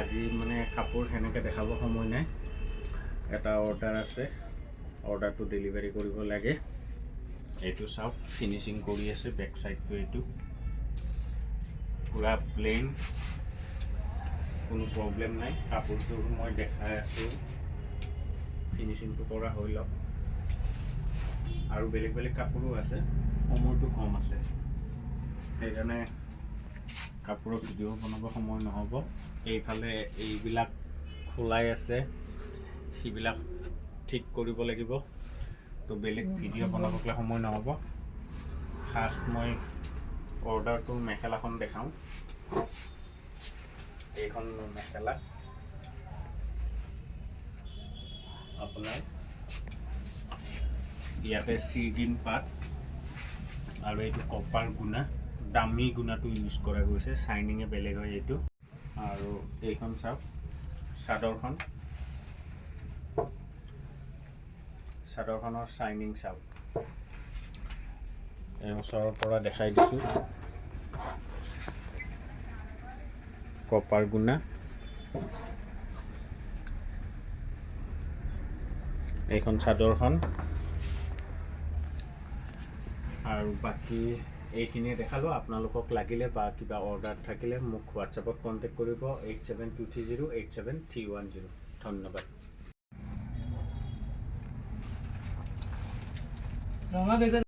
আজি মানে কাপোৰ সেনেকৈ দেখাব সময় নাই। এটা অৰ্ডাৰ আছে, অৰ্ডাৰটো ডেলিভাৰী কৰিব লাগে। এইটো চাওক, ফিনিচিং কৰি আছে। বেক চাইডটো এইটো পূৰা প্লেইন, কোনো প্ৰব্লেম নাই। কাপোৰটো মই দেখাই আছোঁ, ফিনিচিংটো কৰা হৈ লওক। আৰু বেলেগ বেলেগ কাপোৰো আছে, সময়টো কম আছে, সেইকাৰণে কাপোৰৰ ভিডিঅ' বনাব সময় নহ'ব। এইফালে এইবিলাক খোলাই আছে, সেইবিলাক ঠিক কৰিব লাগিব, তো বেলেগ ভিডিঅ' বনাবলৈ সময় নহ'ব। ফাৰ্ষ্ট মই অৰ্ডাৰটোৰ মেখেলাখন দেখাওঁ। এইখন মোৰ মেখেলা, আপোনাৰ ইয়াতে চিগ্ৰীণ পাত আৰু এইটো কপাৰ গুণা, দামী গুণাটো ইউজ কৰা গৈছে, চাইনিঙে বেলেগ হয় এইটো। আৰু এইখন চাওক, চাদৰখনৰ চাইনিং চাওক। এই ওচৰৰ পৰা দেখাই দিছোঁ, কপাৰ গুণা। এইখন চাদৰখন। আৰু বাকী এইখিনিয়ে দেখালোঁ। আপোনালোকক লাগিলে বা কিবা অৰ্ডাৰ থাকিলে মোক হোৱাটছএপত কণ্টেক্ট কৰিব, 8723087310। ধন্যবাদ।